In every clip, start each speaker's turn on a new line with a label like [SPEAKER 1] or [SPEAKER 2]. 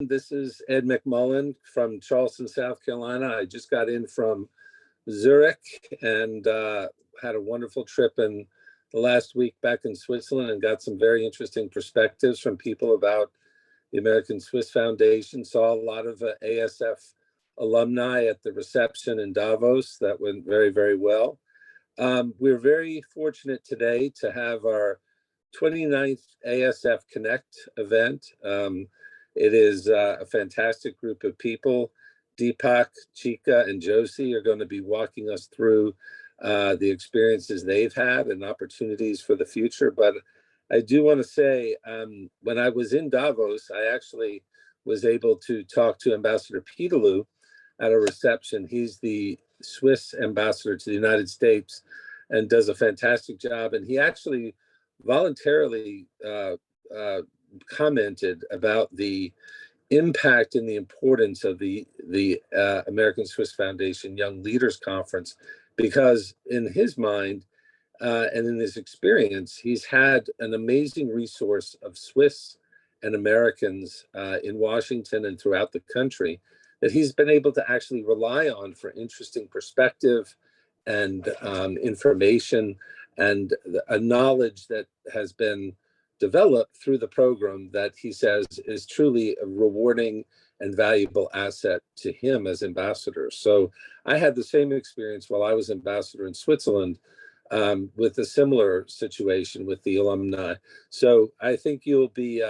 [SPEAKER 1] This is Ed McMullen from Charleston, South Carolina. I just got in from Zurich and had a wonderful trip in the last week back in Switzerland and got some very interesting perspectives from people about the American Swiss Foundation. Saw a lot of ASF alumni at the reception in Davos. That went very, very well. We're very fortunate today to have our 29th ASF CONNECT event. It is a fantastic group of people. Deepak, Chike, and Josie are going to be walking us through the experiences they've had and opportunities for the future. But I do want to say, when I was in Davos, I actually was able to talk to Ambassador Peterloo at a reception. He's the Swiss ambassador to the United States and does a fantastic job. And he actually voluntarily commented about the impact and the importance of the American Swiss Foundation Young Leaders Conference, because in his mind and in his experience, he's had an amazing resource of Swiss and Americans in Washington and throughout the country that he's been able to actually rely on for interesting perspective and information and a knowledge that has been developed through the program that he says is truly a rewarding and valuable asset to him as ambassador. So I had the same experience while I was ambassador in Switzerland with a similar situation with the alumni. So I think you'll be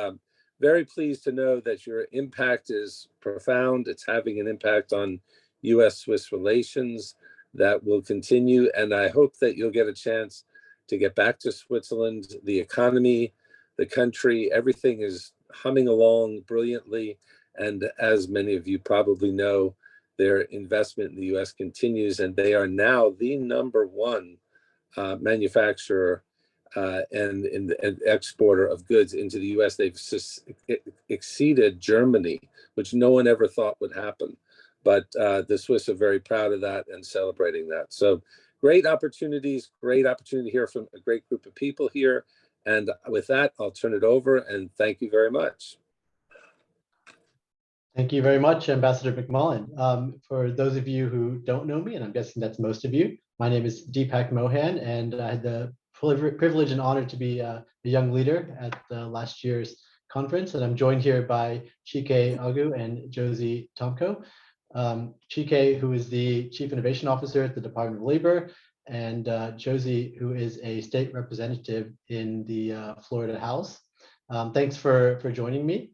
[SPEAKER 1] very pleased to know that your impact is profound. It's having an impact on U.S. Swiss relations that will continue. And I hope that you'll get a chance to get back to Switzerland. The economy, the country, everything is humming along brilliantly. And as many of you probably know, their investment in the U.S. continues, and they are now the #1 manufacturer and exporter of goods into the U.S. They've exceeded Germany, which no one ever thought would happen. But the Swiss are very proud of that and celebrating that. So great opportunities, great opportunity to hear from a great group of people here. And with that, I'll turn it over and thank you very much.
[SPEAKER 2] Thank you very much, Ambassador McMullen. For those of you who don't know me, and I'm guessing that's most of you, my name is Deepak Mohan, and I had the privilege and honor to be a young leader at last year's conference. And I'm joined here by Chike Aguh and Josie Tomkow. Chike, who is the Chief Innovation Officer at the Department of Labor, and Josie, who is a state representative in the Florida House. Thanks for joining me.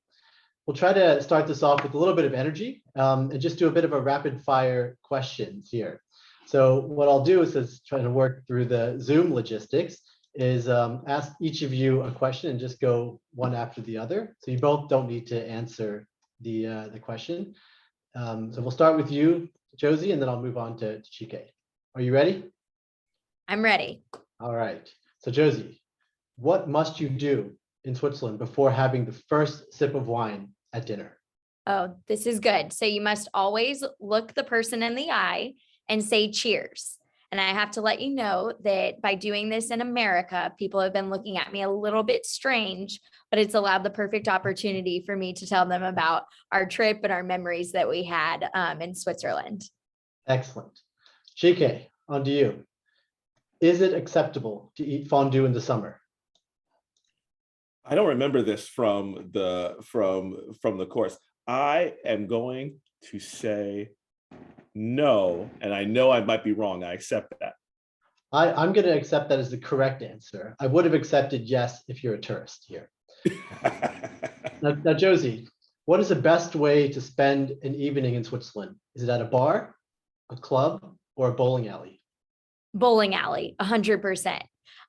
[SPEAKER 2] We'll try to start this off with a little bit of energy and just do a bit of a rapid fire questions here. So what I'll do is try to work through the Zoom logistics is ask each of you a question and just go one after the other. So you both don't need to answer the question. So we'll start with you, Josie, and then I'll move on to Chike. Are you ready?
[SPEAKER 3] I'm ready.
[SPEAKER 2] All right. So Josie, what must you do in Switzerland before having the first sip of wine at dinner?
[SPEAKER 3] Oh, this is good. So you must always look the person in the eye and say cheers. And I have to let you know that by doing this in America, people have been looking at me a little bit strange, but it's allowed the perfect opportunity for me to tell them about our trip and our memories that we had in Switzerland.
[SPEAKER 2] Excellent. Chike, on to you. Is it acceptable to eat fondue in the summer?
[SPEAKER 4] I don't remember this from the course. I am going to say no, and I know I might be wrong. I accept that.
[SPEAKER 2] I'm going to accept that as the correct answer. I would have accepted yes if you're a tourist here. Now, Josie, what is the best way to spend an evening in Switzerland? Is it at a bar, a club, or a bowling alley?
[SPEAKER 3] Bowling alley, 100%.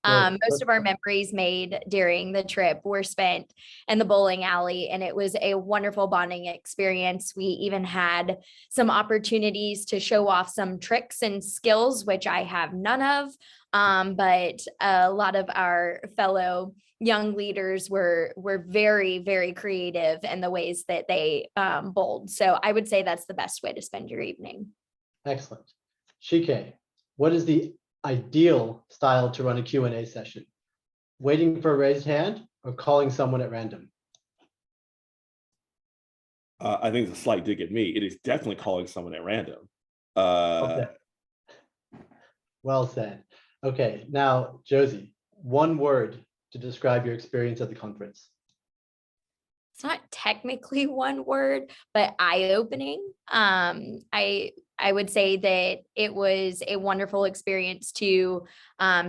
[SPEAKER 3] Most of our memories made during the trip were spent in the bowling alley, and it was a wonderful bonding experience. We even had some opportunities to show off some tricks and skills, which I have none of, but a lot of our fellow young leaders were very, very creative in the ways that they bowled. So I would say that's the best way to spend your evening.
[SPEAKER 2] Excellent. Chike, what is the ideal style to run a Q&A session? Waiting for a raised hand or calling someone at random?
[SPEAKER 4] I think it's a slight dig at me. It is definitely calling someone at random.
[SPEAKER 2] Okay. Well said. Okay, now, Josie, one word to describe your experience at the conference.
[SPEAKER 3] It's not technically one word, but eye-opening. I would say that it was a wonderful experience to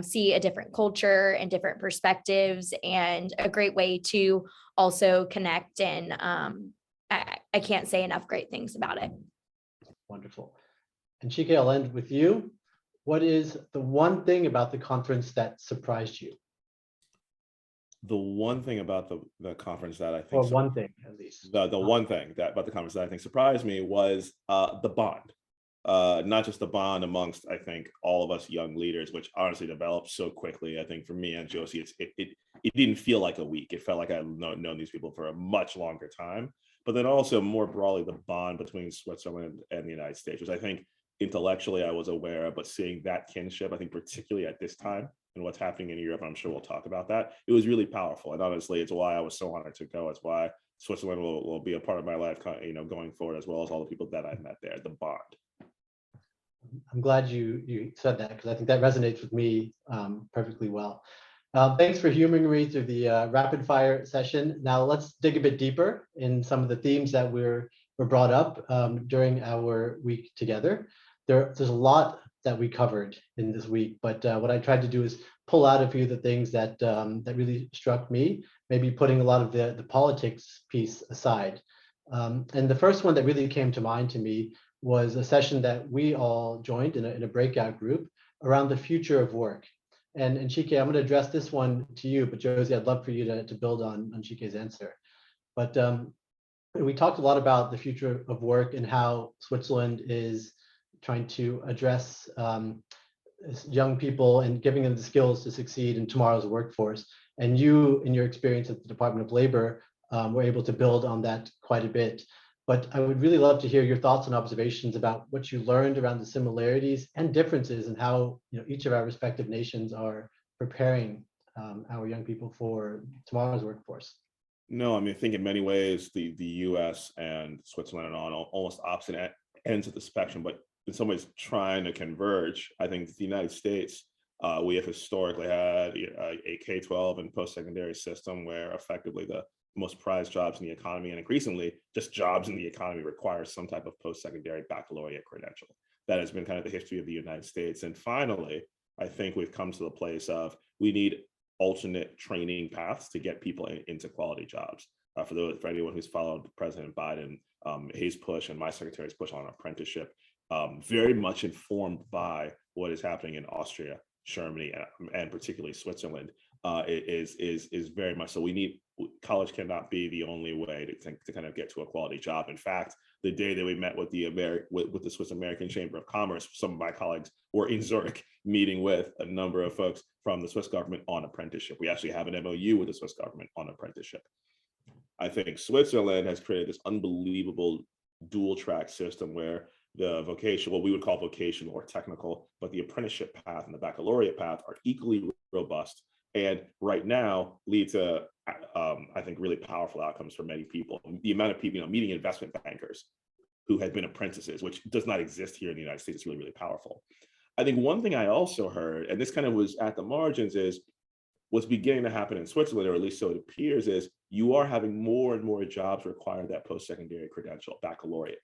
[SPEAKER 3] see a different culture and different perspectives, and a great way to also connect. And I can't say enough great things about it.
[SPEAKER 2] Wonderful. And Chike, I'll end with you. What is the one thing about the conference that surprised you?
[SPEAKER 4] The one thing about the conference that I think,
[SPEAKER 2] Or one thing, at least.
[SPEAKER 4] the one thing that about the conference that I think surprised me was the bond. Not just the bond amongst, I think, all of us young leaders, which honestly developed so quickly. I think for me and Josie, it didn't feel like a week. It felt like I've known these people for a much longer time. But then also more broadly, the bond between Switzerland and the United States, which I think intellectually I was aware of, but seeing that kinship, I think particularly at this time and what's happening in Europe, I'm sure we'll talk about that. It was really powerful. And honestly, it's why I was so honored to go. It's why Switzerland will be a part of my life, going forward, as well as all the people that I've met there, the bond.
[SPEAKER 2] I'm glad you said that, because I think that resonates with me perfectly well. Thanks for humoring me through the rapid fire session. Now let's dig a bit deeper in some of the themes that were brought up during our week together. There's a lot that we covered in this week, but what I tried to do is pull out a few of the things that that really struck me, maybe putting a lot of the politics piece aside. And the first one that really came to mind to me was a session that we all joined in a breakout group around the future of work. And Chike, I'm going to address this one to you, but Josie, I'd love for you to build on Chike's answer. But we talked a lot about the future of work and how Switzerland is trying to address young people and giving them the skills to succeed in tomorrow's workforce. And you, in your experience at the Department of Labor, were able to build on that quite a bit. But I would really love to hear your thoughts and observations about what you learned around the similarities and differences and how each of our respective nations are preparing our young people for tomorrow's workforce.
[SPEAKER 4] No, I mean, I think in many ways, the U.S. and Switzerland are on almost opposite ends of the spectrum, but in some ways trying to converge. I think the United States, we have historically had a K-12 and post-secondary system where effectively the most prized jobs in the economy, and increasingly just jobs in the economy, require some type of post-secondary baccalaureate credential. That has been kind of the history of the United States. And finally, I think we've come to the place of we need alternate training paths to get people into quality jobs. For anyone who's followed President Biden, his push and my secretary's push on apprenticeship, very much informed by what is happening in Austria, Germany, and particularly Switzerland, is very much so. College cannot be the only way to kind of get to a quality job. In fact, the day that we met with the Swiss American Chamber of Commerce, some of my colleagues were in Zurich meeting with a number of folks from the Swiss government on apprenticeship. We actually have an MOU with the Swiss government on apprenticeship. I think Switzerland has created this unbelievable dual track system where the what we would call vocational or technical, but the apprenticeship path and the baccalaureate path are equally robust, and right now lead to, I think, really powerful outcomes for many people. The amount of people, meeting investment bankers who had been apprentices, which does not exist here in the United States, is really, really powerful. I think one thing I also heard, and this kind of was at the margins, is what's beginning to happen in Switzerland, or at least so it appears, is you are having more and more jobs require that post-secondary credential, baccalaureate.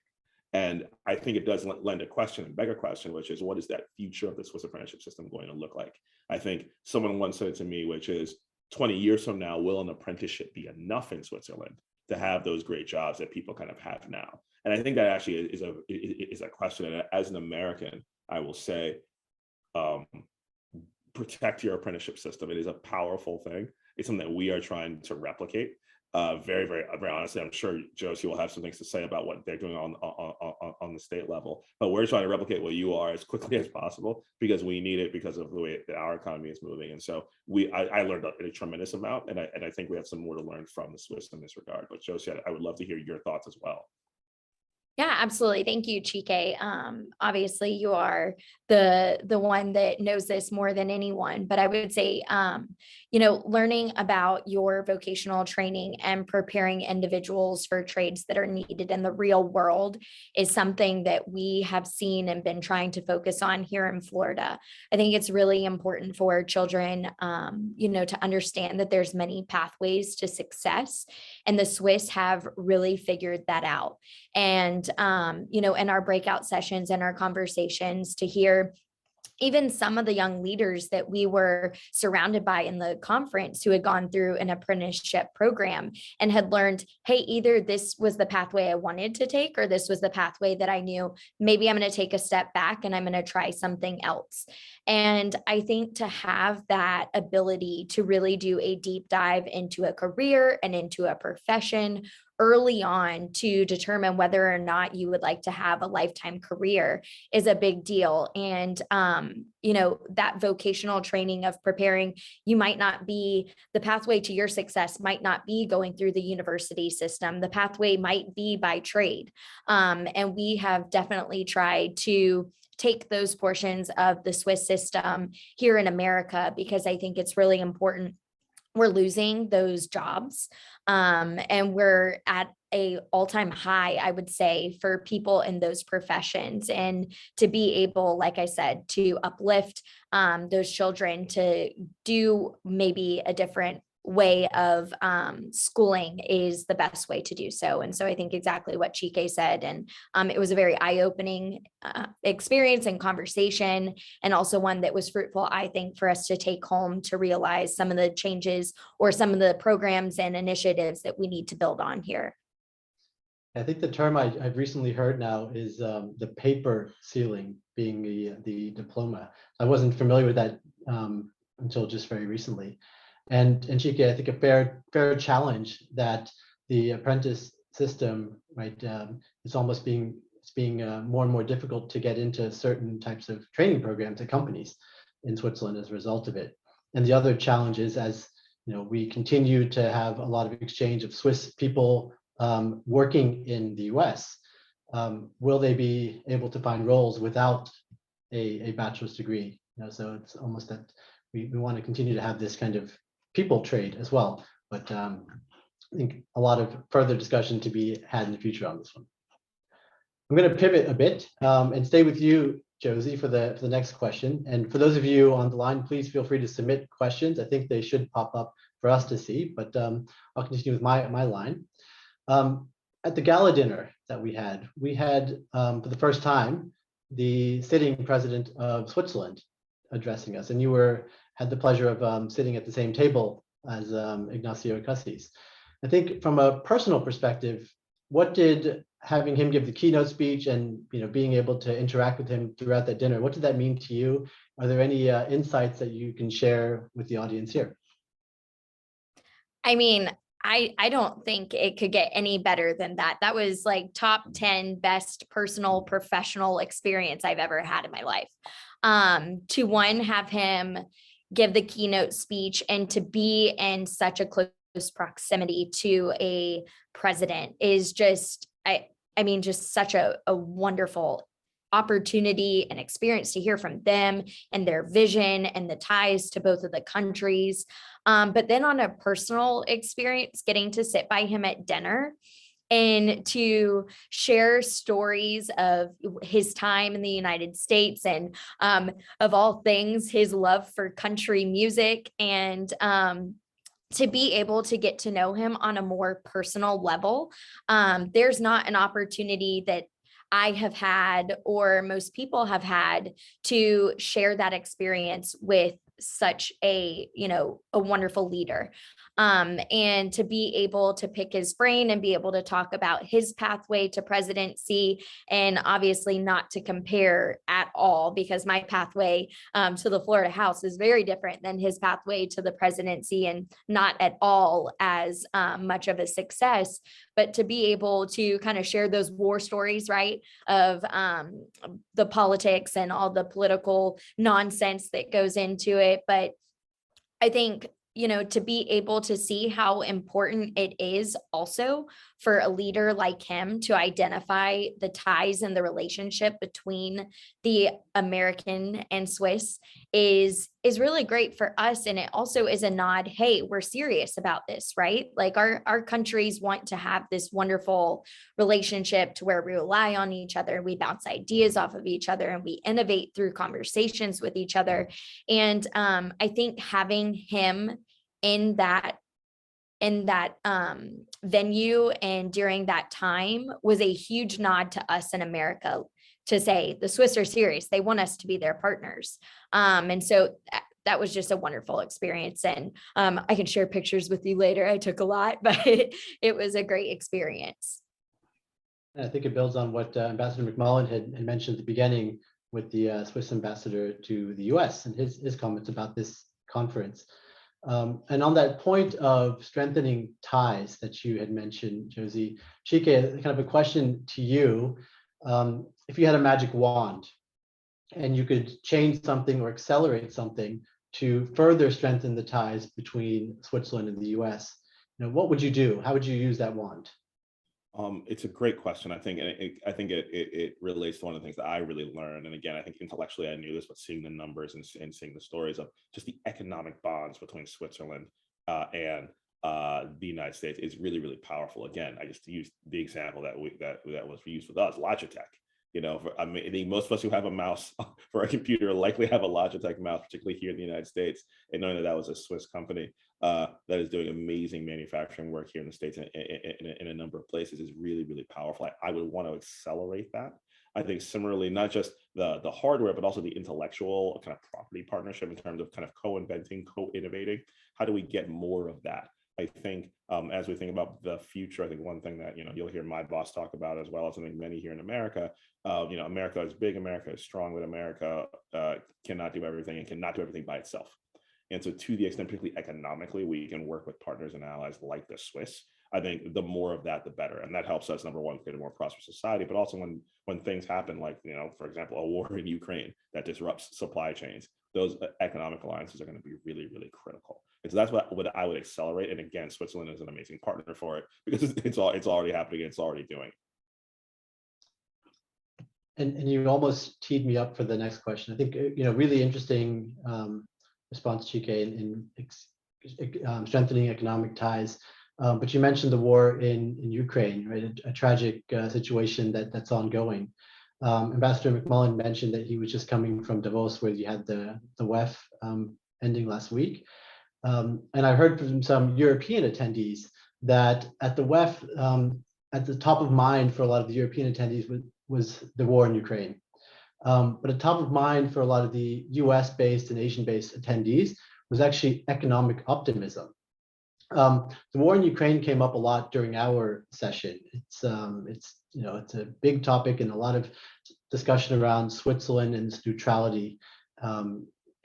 [SPEAKER 4] And I think it does lend a question, a bigger question, which is, what is that future of the Swiss apprenticeship system going to look like? I think someone once said it to me, which is 20 years from now, will an apprenticeship be enough in Switzerland to have those great jobs that people kind of have now? And I think that actually is a question. And as an American, I will say, protect your apprenticeship system. It is a powerful thing. It's something that we are trying to replicate. Very, very, very honestly, I'm sure Josie will have some things to say about what they're doing on the state level, but we're trying to replicate what you are as quickly as possible because we need it because of the way that our economy is moving. And so I learned a tremendous amount, and I think we have some more to learn from the Swiss in this regard. But Josie, I would love to hear your thoughts as well.
[SPEAKER 3] Yeah, absolutely. Thank you, Chike. Obviously, you are the one that knows this more than anyone. But I would say, learning about your vocational training and preparing individuals for trades that are needed in the real world is something that we have seen and been trying to focus on here in Florida. I think it's really important for children, to understand that there's many pathways to success, and the Swiss have really figured that out. And, in our breakout sessions and our conversations, to hear even some of the young leaders that we were surrounded by in the conference who had gone through an apprenticeship program and had learned, hey, either this was the pathway I wanted to take, or this was the pathway that I knew maybe I'm going to take a step back and I'm going to try something else. And I think to have that ability to really do a deep dive into a career and into a profession early on to determine whether or not you would like to have a lifetime career is a big deal. And, that vocational training of preparing, you might not be, the pathway to your success might not be going through the university system. The pathway might be by trade. And we have definitely tried to take those portions of the Swiss system here in America, because I think it's really important. We're losing those jobs, and we're at a all-time high, I would say, for people in those professions. And to be able, like I said, to uplift those children to do maybe a different way of schooling is the best way to do so. And so I think exactly what Chike said, and it was a very eye-opening experience and conversation, and also one that was fruitful, I think, for us to take home to realize some of the changes or some of the programs and initiatives that we need to build on here.
[SPEAKER 2] I think the term I've recently heard now is the paper ceiling being the diploma. I wasn't familiar with that until just very recently. And Chike, I think a fair challenge that the apprentice system, right, is almost being more and more difficult to get into certain types of training programs at companies in Switzerland as a result of it. And the other challenge is, as we continue to have a lot of exchange of Swiss people working in the U.S., will they be able to find roles without a bachelor's degree? So it's almost that we want to continue to have this kind of people trade as well. But I think a lot of further discussion to be had in the future on this one. I'm going to pivot a bit and stay with you, Josie, for the next question. And for those of you on the line, please feel free to submit questions. I think they should pop up for us to see, but I'll continue with my line. At the gala dinner that we had for the first time the sitting president of Switzerland addressing us, and you had the pleasure of sitting at the same table as Ignacio Cassis. I think from a personal perspective, what did having him give the keynote speech and being able to interact with him throughout that dinner, what did that mean to you? Are there any insights that you can share with the audience here?
[SPEAKER 3] I mean, I don't think it could get any better than that. That was like top 10 best personal professional experience I've ever had in my life. To have him give the keynote speech and to be in such a close proximity to a president is just, just such a wonderful opportunity and experience to hear from them and their vision and the ties to both of the countries. But then on a personal experience, getting to sit by him at dinner and to share stories of his time in the United States and of all things, his love for country music, and to be able to get to know him on a more personal level. There's not an opportunity that I have had, or most people have had, to share that experience with such a wonderful leader. And to be able to pick his brain and be able to talk about his pathway to presidency, and obviously not to compare at all, because my pathway to the Florida House is very different than his pathway to the presidency, and not at all as much of a success. But to be able to kind of share those war stories, right, of the politics and all the political nonsense that goes into it. But I think to be able to see how important it is also for a leader like him to identify the ties and the relationship between the American and Swiss is really great for us. And it also is a nod, hey, we're serious about this, right? Like our countries want to have this wonderful relationship to where we rely on each other, we bounce ideas off of each other, and we innovate through conversations with each other. And I think having him in that venue and during that time was a huge nod to us in America to say the Swiss are serious. They want us to be their partners. And so that was just a wonderful experience. And I can share pictures with you later. I took a lot, but it was a great experience.
[SPEAKER 2] I think it builds on what Ambassador McMullen had mentioned at the beginning with the Swiss ambassador to the U.S. and his comments about this conference. And on that point of strengthening ties that you had mentioned, Josie, Chike, kind of a question to you. If you had a magic wand and you could change something or accelerate something to further strengthen the ties between Switzerland and the US, what would you do? How would you use that wand?
[SPEAKER 4] It's a great question. I think, and it relates to one of the things that I really learned. And again, I think intellectually I knew this, but seeing the numbers and seeing the stories of just the economic bonds between Switzerland and the United States is really, really powerful. Again, I just used the example that was used with us, Logitech. I think most of us who have a mouse for a computer likely have a Logitech mouse, particularly here in the United States. And knowing that was a Swiss company that is doing amazing manufacturing work here in the States in a number of places is really, really powerful. I would want to accelerate that. I think similarly, not just the hardware, but also the intellectual kind of property partnership in terms of kind of co-inventing, co-innovating. How do we get more of that? I think as we think about the future, I think one thing that you'll hear my boss talk about, as well as I think many here in America, America is big, America is strong, but America cannot do everything and cannot do everything by itself. And so to the extent, particularly economically, we can work with partners and allies like the Swiss. I think the more of that, the better. And that helps us, number one, create a more prosperous society, but also when things happen, like, for example, a war in Ukraine that disrupts supply chains, those economic alliances are going to be really, really critical. And so that's what I would accelerate. And again, Switzerland is an amazing partner for it because it's already happening. It's already doing.
[SPEAKER 2] And you almost teed me up for the next question. I think, really interesting response, Chike, in strengthening economic ties. But you mentioned the war in Ukraine, right? A tragic situation that's ongoing. Ambassador McMullen mentioned that he was just coming from Davos, where you had the WEF ending last week. And I heard from some European attendees that at the WEF, at the top of mind for a lot of the European attendees was the war in Ukraine. But at top of mind for a lot of the US-based and Asian-based attendees was actually economic optimism. The war in Ukraine came up a lot during our session. It's a big topic and a lot of discussion around Switzerland and its neutrality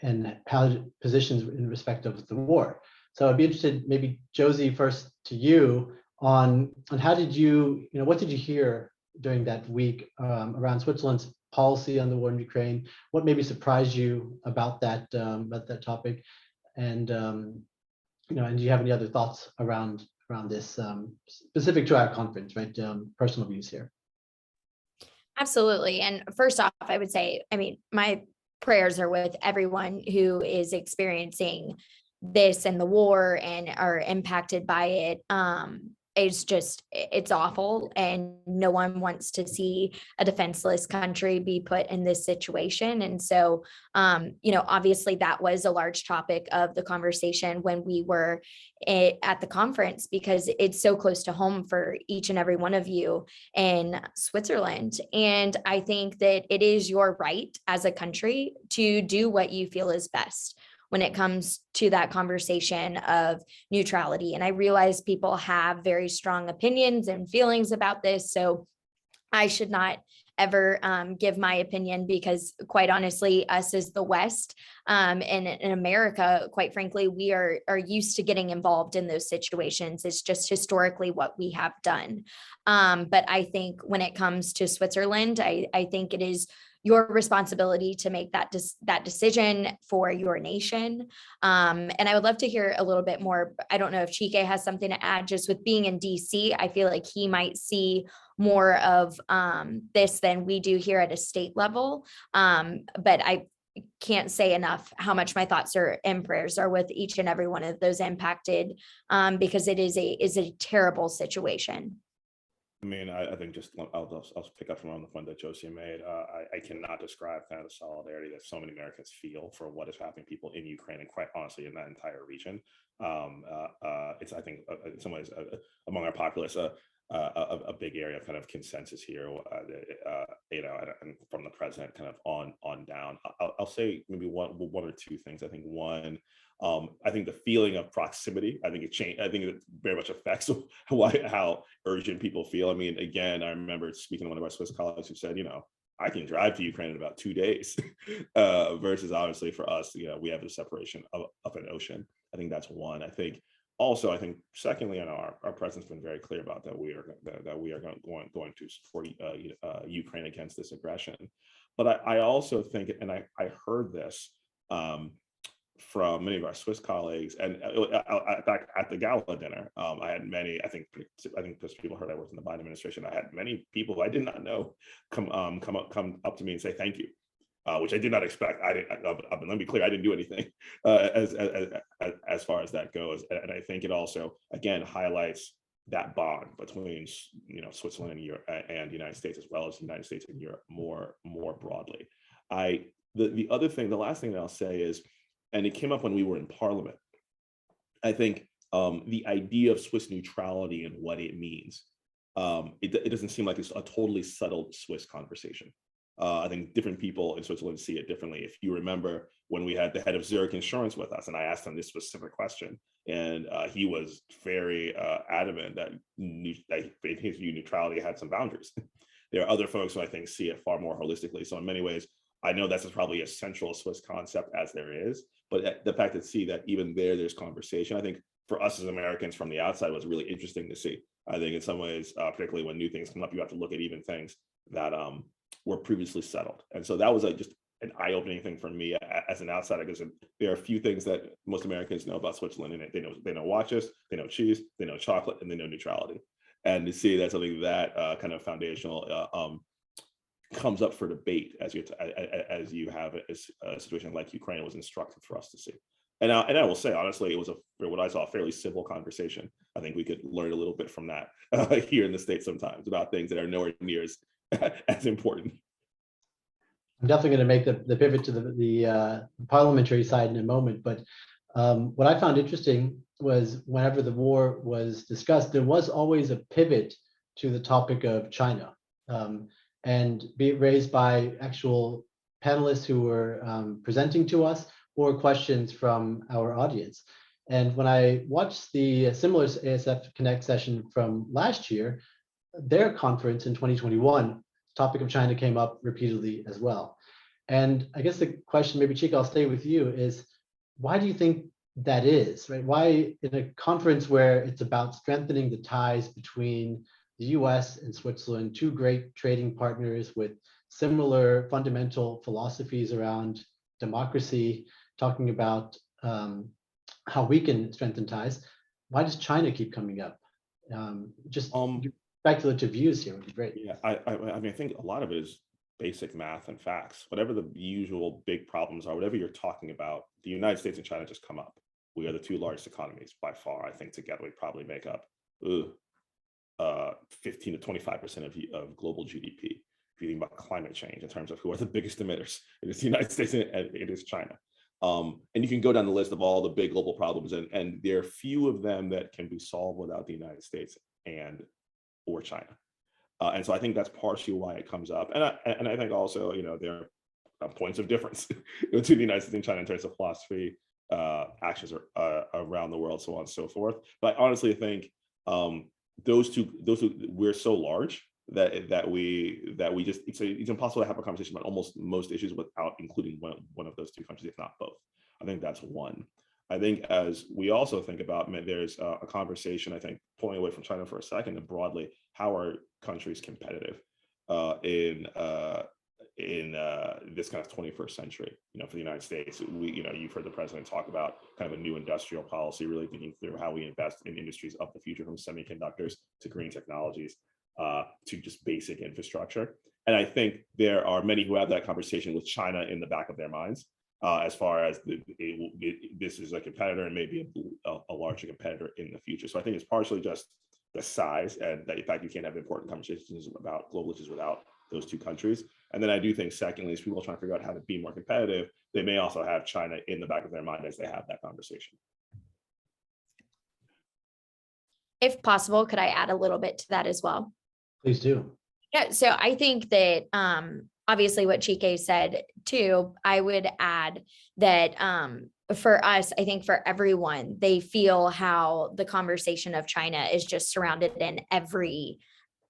[SPEAKER 2] and how positions in respect of the war. So I'd be interested, maybe Josie, first to you on how did you, what did you hear during that week around Switzerland's policy on the war in Ukraine? What maybe surprised you about that topic? And and do you have any other thoughts around this specific to our conference, right? Personal views here.
[SPEAKER 3] Absolutely. And first off, I would say, my prayers are with everyone who is experiencing this and the war and are impacted by it. It's awful, and no one wants to see a defenseless country be put in this situation. And so, obviously that was a large topic of the conversation when we were at the conference, because it's so close to home for each and every one of you in Switzerland. And I think that it is your right as a country to do what you feel is best when it comes to that conversation of neutrality. And I realize people have very strong opinions and feelings about this, so I should not ever give my opinion, because quite honestly, us as the West and in America, quite frankly, we are used to getting involved in those situations. It's just historically what we have done. But I think when it comes to Switzerland, I think it is your responsibility to make that decision for your nation. And I would love to hear a little bit more. I don't know if Chike has something to add. Just with being in DC, I feel like he might see more of this than we do here at a state level. But I can't say enough how much my thoughts are and prayers are with each and every one of those impacted, because it is a terrible situation.
[SPEAKER 4] I mean, I think just I'll pick up from on the point that Josie made. I cannot describe kind of the solidarity that so many Americans feel for what is happening to people in Ukraine, and quite honestly in that entire region. It's, I think, in some ways among our populace, a big area of kind of consensus here. You know, and from the president kind of on down. I'll say maybe one or two things. I think one, I think the feeling of proximity, I think it changed. I think it very much affects how urgent people feel. I mean, again, I remember speaking to one of our Swiss colleagues who said, you know, I can drive to Ukraine in about 2 days, versus obviously for us, you know, we have the separation of an ocean. I think that's one. I think also, I think secondly, and our president's been very clear about that we are going to support Ukraine against this aggression. But I also think, and I heard this from many of our Swiss colleagues, and back at the gala dinner, I had many. I think because people heard I worked in the Biden administration, I had many people I did not know come up to me and say thank you, which I did not expect. Let me be clear, I didn't do anything as far as that goes, and I think it also again highlights that bond between, you know, Switzerland and Europe and the United States, as well as the United States and Europe more broadly. The other thing, the last thing that I'll say is, and it came up when we were in Parliament, I think the idea of Swiss neutrality and what it means, it doesn't seem like it's a totally settled Swiss conversation. I think different people in Switzerland see it differently. If you remember when we had the head of Zurich Insurance with us, and I asked him this specific question, and he was very adamant that in his view, neutrality had some boundaries. There are other folks who I think see it far more holistically. So in many ways, I know that's probably a central Swiss concept as there is, but the fact that even there's conversation, I think for us as Americans from the outside was really interesting to see. I think in some ways, particularly when new things come up, you have to look at even things that were previously settled. And so that was just an eye-opening thing for me as an outsider, because there are a few things that most Americans know about Switzerland, and they know watches, they know cheese, they know chocolate, and they know neutrality. And to see that something that kind of foundational comes up for debate as you have a situation like Ukraine was instructive for us to see. And I will say, honestly, it was what I saw, a fairly civil conversation. I think we could learn a little bit from that here in the States sometimes about things that are nowhere near as important.
[SPEAKER 2] I'm definitely going to make the pivot to the parliamentary side in a moment. But what I found interesting was whenever the war was discussed, there was always a pivot to the topic of China, and be it raised by actual panelists who were presenting to us or questions from our audience. And when I watched the similar ASF Connect session from last year, their conference in 2021, topic of China came up repeatedly as well. And I guess the question, maybe Chike, I'll stay with you, is why do you think that is, right? Why in a conference where it's about strengthening the ties between the U.S. and Switzerland, two great trading partners with similar fundamental philosophies around democracy, talking about how we can strengthen ties, why does China keep coming up? Just speculative views here would be great.
[SPEAKER 4] Yeah, I mean, I think a lot of it is basic math and facts. Whatever the usual big problems are, whatever you're talking about, the United States and China just come up. We are the two largest economies by far. I think together we probably make up 15 to 25% of global GDP. If you think about climate change in terms of who are the biggest emitters, it is the United States and it is China. And you can go down the list of all the big global problems, and there are few of them that can be solved without the United States or China. And so I think that's partially why it comes up. And I think also, you know, there are points of difference between the United States and China in terms of philosophy, actions around the world, so on and so forth. But I honestly think those two, we're so large that we just, it's impossible to have a conversation about almost most issues without including one of those two countries, if not both. I think that's one. I think as we also think about, there's a conversation, I think, pulling away from China for a second, and broadly, how are countries competitive this kind of 21st century, for the United States. You've heard the president talk about kind of a new industrial policy, really thinking through how we invest in industries of the future, from semiconductors to green technologies to just basic infrastructure. And I think there are many who have that conversation with China in the back of their minds, as far as this is a competitor and maybe a larger competitor in the future. So I think it's partially just the size and the fact you can't have important conversations about global issues without those two countries. And then I do think, secondly, as people are trying to figure out how to be more competitive, they may also have China in the back of their mind as they have that conversation.
[SPEAKER 3] If possible, could I add a little bit to that as well?
[SPEAKER 2] Please do.
[SPEAKER 3] Yeah, so I think that obviously what Chike said too, I would add that for us, I think for everyone, they feel how the conversation of China is just surrounded in every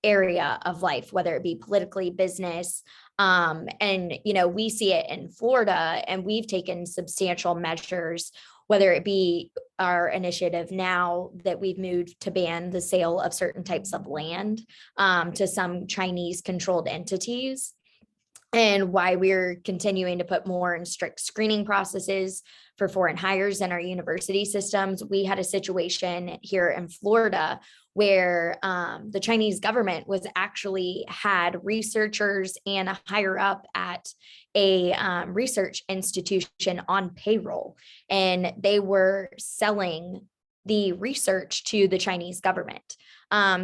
[SPEAKER 3] area of life, whether it be politically, business. And, we see it in Florida, and we've taken substantial measures, whether it be our initiative now that we've moved to ban the sale of certain types of land to some Chinese controlled entities, and why we're continuing to put more in strict screening processes for foreign hires in our university systems. We had a situation here in Florida where the Chinese government had researchers and a higher up at a research institution on payroll, and they were selling the research to the Chinese government.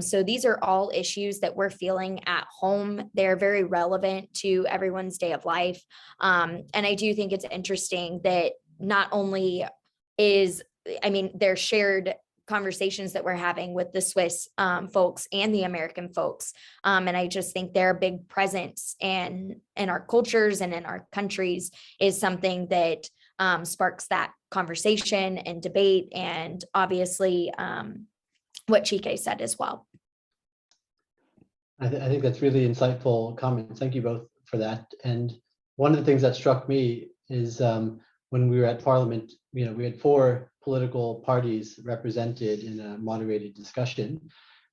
[SPEAKER 3] So these are all issues that we're feeling at home. They're very relevant to everyone's day of life. And I do think it's interesting that not only they're shared conversations that we're having with the Swiss folks and the American folks. And I just think their big presence in our cultures and in our countries is something that sparks that conversation and debate, and obviously what Chike said as well.
[SPEAKER 2] I think that's really insightful comments. Thank you both for that. And one of the things that struck me is when we were at Parliament, we had 4 political parties represented in a moderated discussion.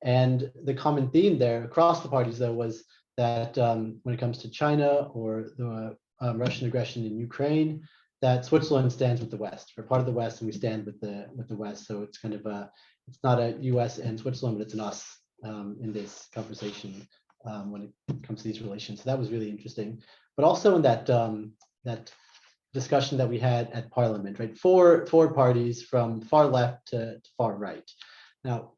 [SPEAKER 2] And the common theme there across the parties, though, was that when it comes to China or the Russian aggression in Ukraine, that Switzerland stands with the West. We're part of the West, and we stand with the West. So it's kind of it's not a U.S. and Switzerland, but it's an us in this conversation when it comes to these relations. So that was really interesting. But also in that discussion that we had at Parliament, right? Four parties from far left to far right. Now,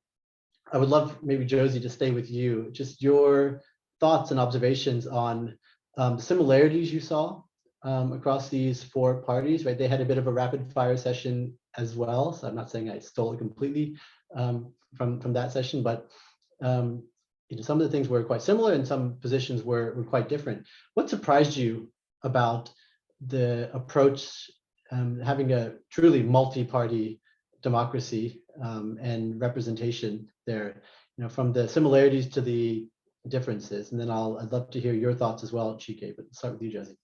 [SPEAKER 2] I would love maybe Josie to stay with you. Just your thoughts and observations on the similarities you saw across these 4 parties, right? They had a bit of a rapid fire session as well. So I'm not saying I stole it completely from that session, but some of the things were quite similar and some positions were quite different. What surprised you about the approach, having a truly multi-party democracy and representation there, from the similarities to the differences? And then I'd love to hear your thoughts as well, Chike, but start with you, Josie.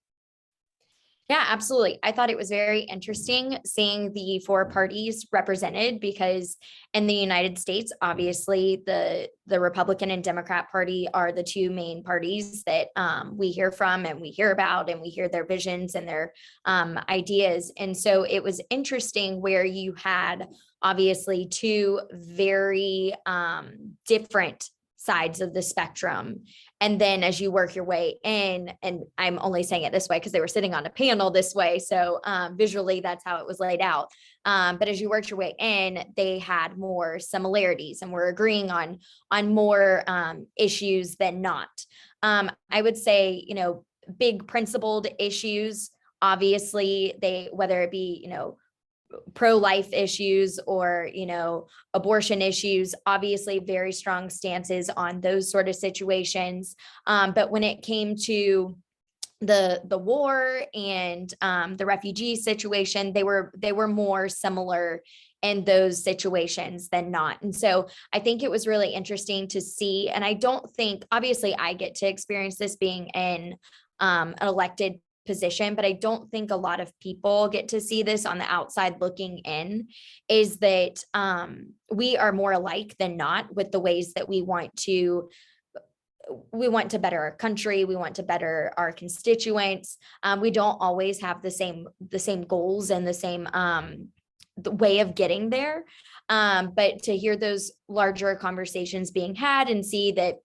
[SPEAKER 3] Yeah, absolutely. I thought it was very interesting seeing the 4 parties represented, because in the United States, obviously the Republican and Democrat Party are the 2 main parties that we hear from and we hear about, and we hear their visions and their ideas. And so it was interesting where you had obviously 2 very different sides of the spectrum. And then as you work your way in, and I'm only saying it this way because they were sitting on a panel this way, so visually that's how it was laid out. But as you worked your way in, they had more similarities and were agreeing on more issues than not. I would say, big principled issues, obviously whether it be, pro-life issues or abortion issues, obviously very strong stances on those sort of situations. But when it came to the war and the refugee situation, they were more similar in those situations than not. And so I think it was really interesting to see, and I don't think, obviously I get to experience this being in an elected position, but I don't think a lot of people get to see this on the outside looking in, is that we are more alike than not with the ways that we want to we want to better our country. We want to better our constituents. We don't always have the same goals and the same the way of getting there. But to hear those larger conversations being had and see that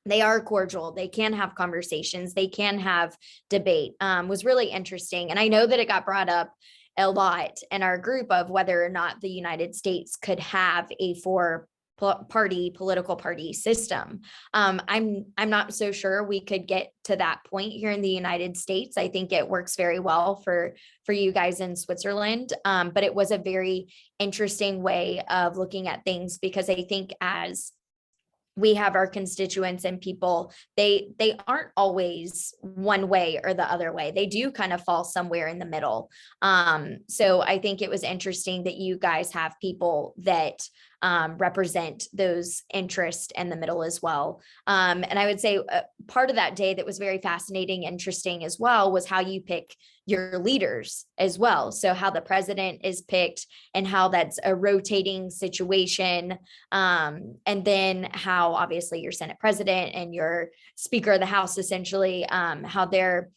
[SPEAKER 3] they are cordial, they can have conversations, they can have debate, was really interesting. And I know that it got brought up a lot in our group of whether or not the United States could have a political party system. I'm not so sure we could get to that point here in the United States. I think it works very well for you guys in Switzerland. But it was a very interesting way of looking at things, because I think as we have our constituents and people, they aren't always one way or the other way. They do kind of fall somewhere in the middle. So I think it was interesting that you guys have people that represent those interests in the middle as well. And I would say part of that day that was very fascinating, interesting as well, was how you pick your leaders as well. So how the president is picked and how that's a rotating situation. And then how obviously your Senate president and your Speaker of the House, essentially, how they're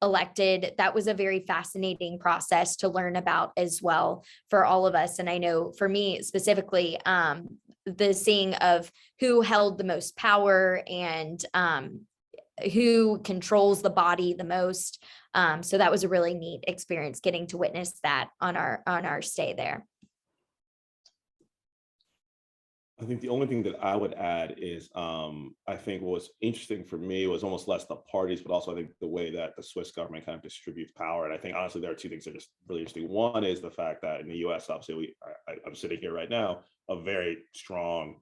[SPEAKER 3] elected. That was a very fascinating process to learn about as well for all of us. And I know for me specifically, the seeing of who held the most power and who controls the body the most. So that was a really neat experience getting to witness that on our stay there.
[SPEAKER 4] I think the only thing that I would add is I think what was interesting for me was almost less the parties, but also I think the way that the Swiss government kind of distributes power. And I think honestly, there are two things that are just really interesting. One is the fact that in the US, obviously, I'm sitting here right now, a very strong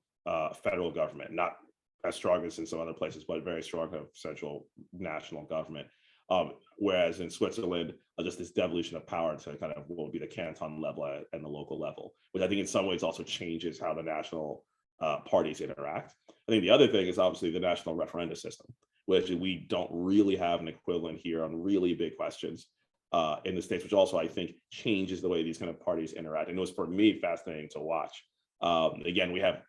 [SPEAKER 4] federal government, not as strong as in some other places, but very strong kind of central national government. Whereas in Switzerland, just this devolution of power to kind of what would be the canton level and the local level, which I think in some ways also changes how the national parties interact. I think the other thing is obviously the national referenda system, which we don't really have an equivalent here on really big questions in the States, which also I think changes the way these kind of parties interact. And it was for me fascinating to watch. Again, we have,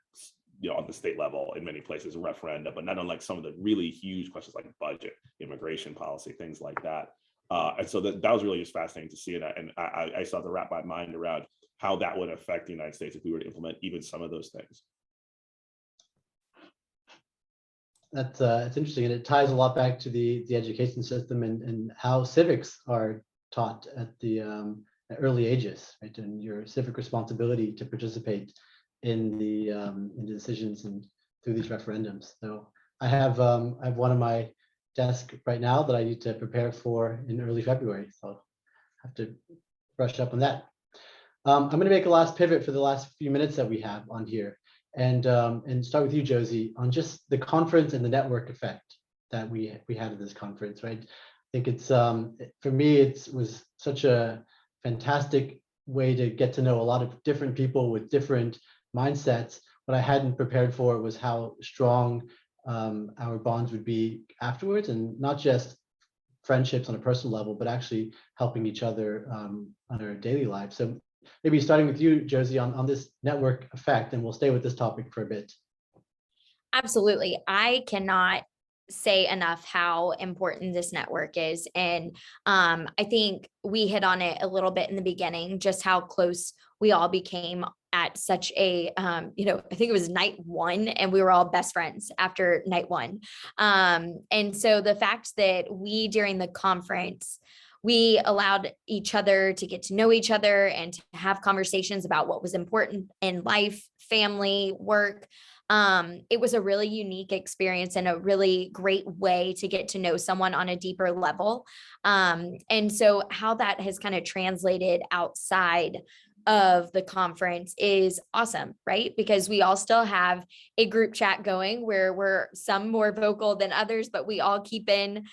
[SPEAKER 4] on the state level in many places, a referenda, but not unlike some of the really huge questions like budget, immigration policy, things like that. And so that was really just fascinating to see it. And I started to wrap my mind around how that would affect the United States if we were to implement even some of those things.
[SPEAKER 2] That's it's interesting, and it ties a lot back to the education system and how civics are taught at the at early ages, right? And your civic responsibility to participate in the decisions and through these referendums. So I have one on my desk right now that I need to prepare for in early February. So I have to brush up on that. I'm going to make a last pivot for the last few minutes that we have on here, and start with you, Josie, on just the conference and the network effect that we had at this conference. Right, I think it's for me it was such a fantastic way to get to know a lot of different people with different mindsets. What I hadn't prepared for was how strong our bonds would be afterwards, and not just friendships on a personal level, but actually helping each other on our daily lives. So maybe starting with you, Josie, on this network effect, and we'll stay with this topic for a bit.
[SPEAKER 3] Absolutely. I cannot say enough how important this network is. And I think we hit on it a little bit in the beginning, just how close we all became at such a, I think it was night one, and we were all best friends after night one. And so the fact that we, during the conference, we allowed each other to get to know each other and to have conversations about what was important in life, family, work. It was a really unique experience and a really great way to get to know someone on a deeper level. And so how that has kind of translated outside of the conference is awesome, right? Because we all still have a group chat going where we're some more vocal than others, but we all keep in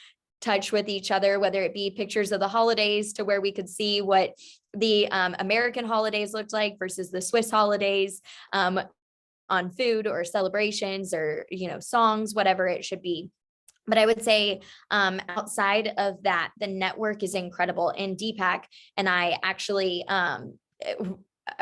[SPEAKER 3] touch with each other, whether it be pictures of the holidays to where we could see what the American holidays looked like versus the Swiss holidays, on food or celebrations or, songs, whatever it should be. But I would say outside of that, the network is incredible. And Deepak and I actually,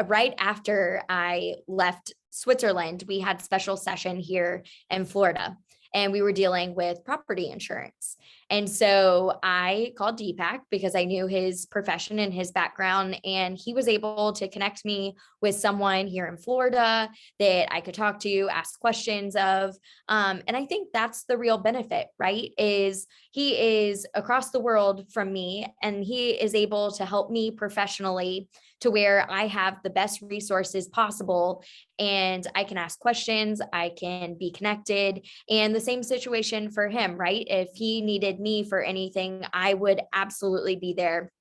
[SPEAKER 3] right after I left Switzerland, we had special session here in Florida. and we were dealing with property insurance. And so I called Deepak because I knew his profession and his background, and he was able to connect me with someone here in Florida that I could talk to, ask questions of. And I think that's the real benefit, right? Is he is across the world from me, and he is able to help me professionally to where I have the best resources possible, and I can ask questions, I can be connected. And the same situation for him, right? If he needed me for anything, I would absolutely be there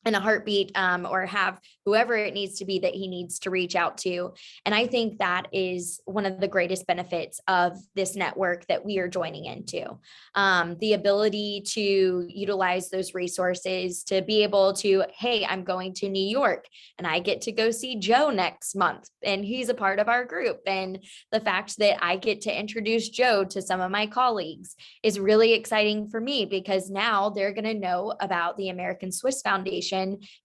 [SPEAKER 3] in a heartbeat, or have whoever it needs to be that he needs to reach out to. And I think that is one of the greatest benefits of this network that we are joining into. The ability to utilize those resources to be able to, hey, I'm going to New York and I get to go see Joe next month, and he's a part of our group. And the fact that I get to introduce Joe to some of my colleagues is really exciting for me, because now they're going to know about the American Swiss Foundation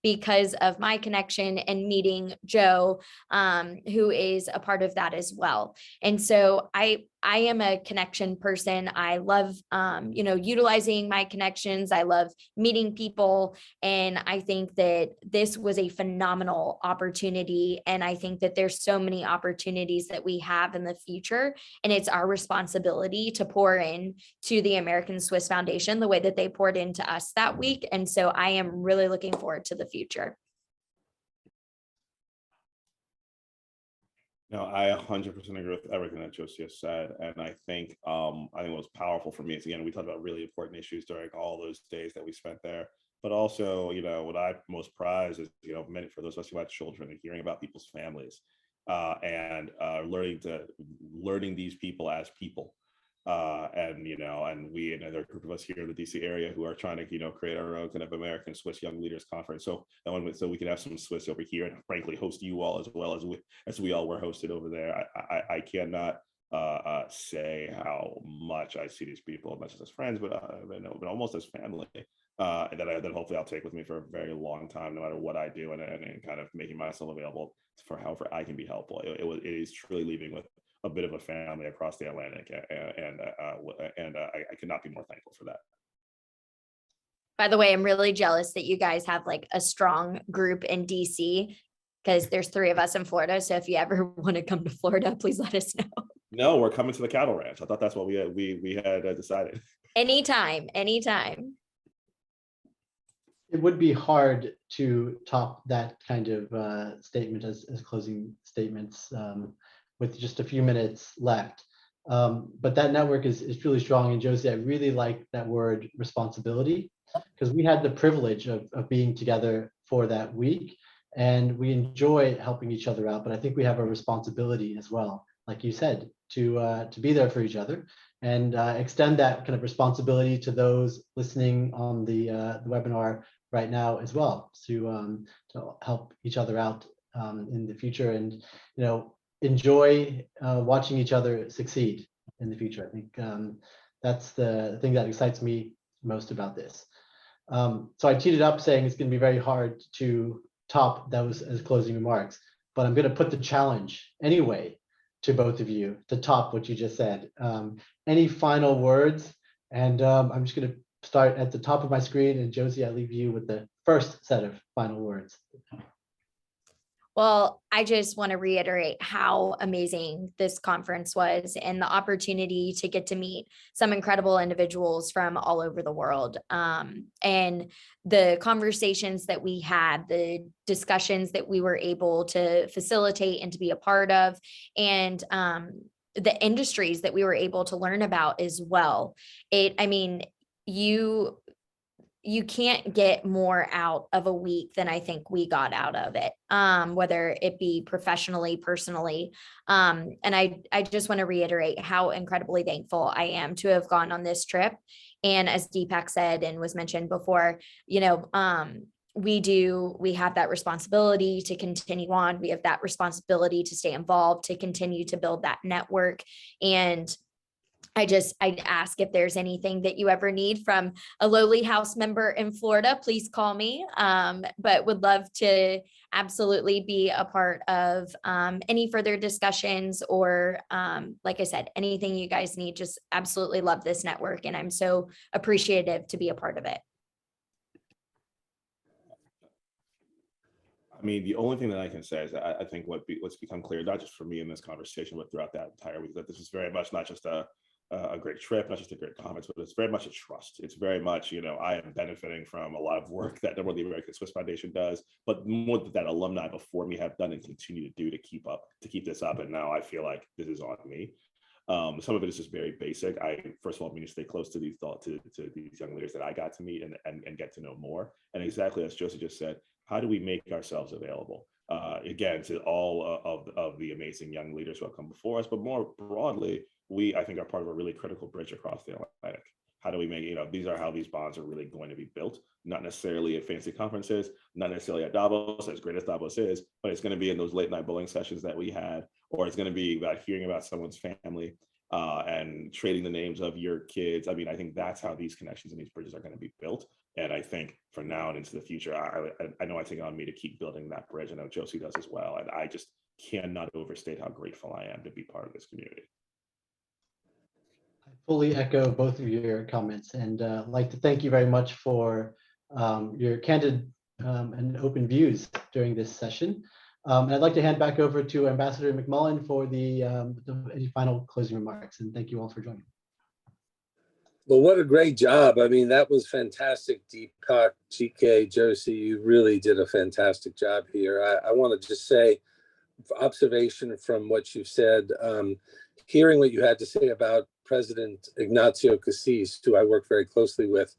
[SPEAKER 3] because of my connection and meeting Joe, who is a part of that as well. And so I am a connection person. I love, utilizing my connections. I love meeting people. And I think that this was a phenomenal opportunity. And I think that there's so many opportunities that we have in the future. And it's our responsibility to pour in to the American Swiss Foundation the way that they poured into us that week. And so I am really looking forward to the future.
[SPEAKER 4] No, I 100% agree with everything that Josie has said. And I think what was powerful for me is, again, we talked about really important issues during all those days that we spent there. But also, what I most prize is, many, for those of us who have children, and hearing about people's families, and learning these people as people. And we and another group of us here in the DC area who are trying to, create our own kind of American Swiss Young Leaders Conference. So we can have some Swiss over here and frankly host you all as well as we all were hosted over there. I cannot say how much I see these people, not just as friends, but almost as family. That hopefully I'll take with me for a very long time, no matter what I do, and kind of making myself available for however I can be helpful. It is truly leaving with a bit of a family across the Atlantic, and I cannot be more thankful for that.
[SPEAKER 3] By the way, I'm really jealous that you guys have like a strong group in DC, because there's 3 of us in Florida. So if you ever want to come to Florida, please let us know.
[SPEAKER 4] No, we're coming to the cattle ranch. I thought that's what we had decided.
[SPEAKER 3] Anytime.
[SPEAKER 2] It would be hard to top that kind of statement as closing statements with just a few minutes left. But that network is truly strong. And Josie, I really like that word responsibility, because we had the privilege of being together for that week, and we enjoy helping each other out. But I think we have a responsibility as well, like you said, to be there for each other, and extend that kind of responsibility to those listening on the webinar right now as well, to help each other out in the future, and enjoy watching each other succeed in the future. I think that's the thing that excites me most about this. So I teed it up saying it's going to be very hard to top those as closing remarks, but I'm going to put the challenge anyway to both of you to top what you just said. Any final words? And I'm just going to start at the top of my screen, and Josie, I leave you with the first set of final words.
[SPEAKER 3] Well, I just want to reiterate how amazing this conference was, and the opportunity to get to meet some incredible individuals from all over the world. And the conversations that we had, the discussions that we were able to facilitate and to be a part of, and the industries that we were able to learn about as well. You can't get more out of a week than I think we got out of it, whether it be professionally, personally. And I just want to reiterate how incredibly thankful I am to have gone on this trip. And as Deepak said, and was mentioned before, we have that responsibility to continue on. We have that responsibility to stay involved, to continue to build that network. And I'd ask if there's anything that you ever need from a lowly House member in Florida, please call me. But would love to absolutely be a part of any further discussions or like I said, anything you guys need. Just absolutely love this network, and I'm so appreciative to be a part of it.
[SPEAKER 4] I mean, the only thing that I can say is that I think what's become clear, not just for me in this conversation, but throughout that entire week, that this is very much not just a great trip, not just a great conference, but it's very much a trust. It's very much, you know, I am benefiting from a lot of work that the American Swiss Foundation does, but more that alumni before me have done and continue to do to keep this up. And now I feel like this is on me. Some of it is just very basic. First of all, mean to stay close to these young leaders that I got to meet and get to know more. And exactly as Josie just said, how do we make ourselves available? Again, to all of the amazing young leaders who have come before us, but more broadly, I think are part of a really critical bridge across the Atlantic. How do we make, these are how these bonds are really going to be built, not necessarily at fancy conferences, not necessarily at Davos, as great as Davos is, but it's going to be in those late night bowling sessions that we had, or it's going to be about hearing about someone's family and trading the names of your kids. I mean, I think that's how these connections and these bridges are going to be built. And I think from now and into the future, I know I take it on me to keep building that bridge. I know Josie does as well. And I just cannot overstate how grateful I am to be part of this community.
[SPEAKER 2] I fully echo both of your comments, and like to thank you very much for your candid and open views during this session. And I'd like to hand back over to Ambassador McMullen for any final closing remarks. And thank you all for joining.
[SPEAKER 1] Well, what a great job. I mean, that was fantastic, Deepak, Chike, Josie. You really did a fantastic job here. I want to just say, observation from what you've said, hearing what you had to say about President Ignacio Cassis, who I work very closely with,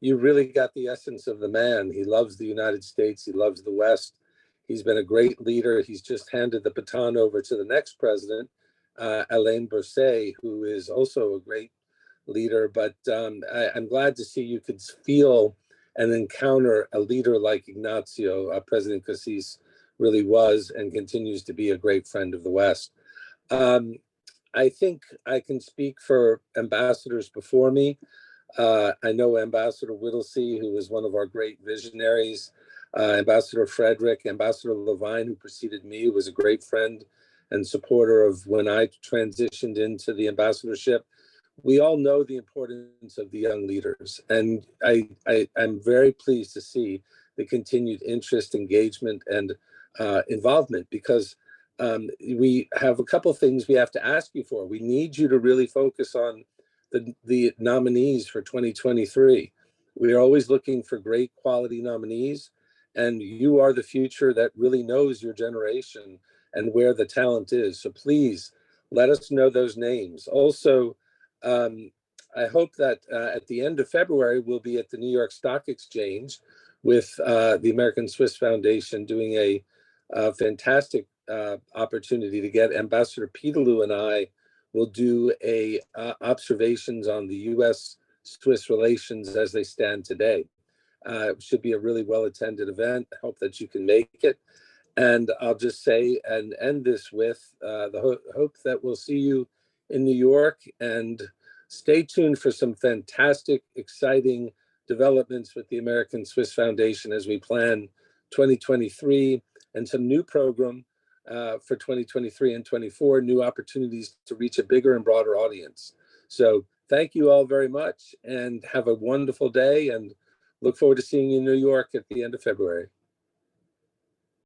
[SPEAKER 1] you really got the essence of the man. He loves the United States. He loves the West. He's been a great leader. He's just handed the baton over to the next president, Alain Berset, who is also a great leader. But I'm glad to see you could feel and encounter a leader like Ignacio. President Cassis really was and continues to be a great friend of the West. I think I can speak for ambassadors before me. I know Ambassador Whittlesey, who was one of our great visionaries, Ambassador Frederick, Ambassador Levine, who preceded me, was a great friend and supporter of when I transitioned into the ambassadorship. We all know the importance of the young leaders, and I'm very pleased to see the continued interest, engagement, and involvement, because we have a couple things we have to ask you for. We need you to really focus on the nominees for 2023. We are always looking for great quality nominees, and you are the future that really knows your generation and where the talent is. So please let us know those names. Also, I hope that at the end of February, we'll be at the New York Stock Exchange with the American Swiss Foundation doing a fantastic opportunity to get Ambassador Peterloo and I will do a observations on the U.S. Swiss relations as they stand today. It should be a really well-attended event. I hope that you can make it. And I'll just say and end this with the hope that we'll see you in New York, and stay tuned for some fantastic, exciting developments with the American Swiss Foundation as we plan 2023 and some new program for 2023 and 24, new opportunities to reach a bigger and broader audience. So thank you all very much and have a wonderful day, and look forward to seeing you in New York at the end of February.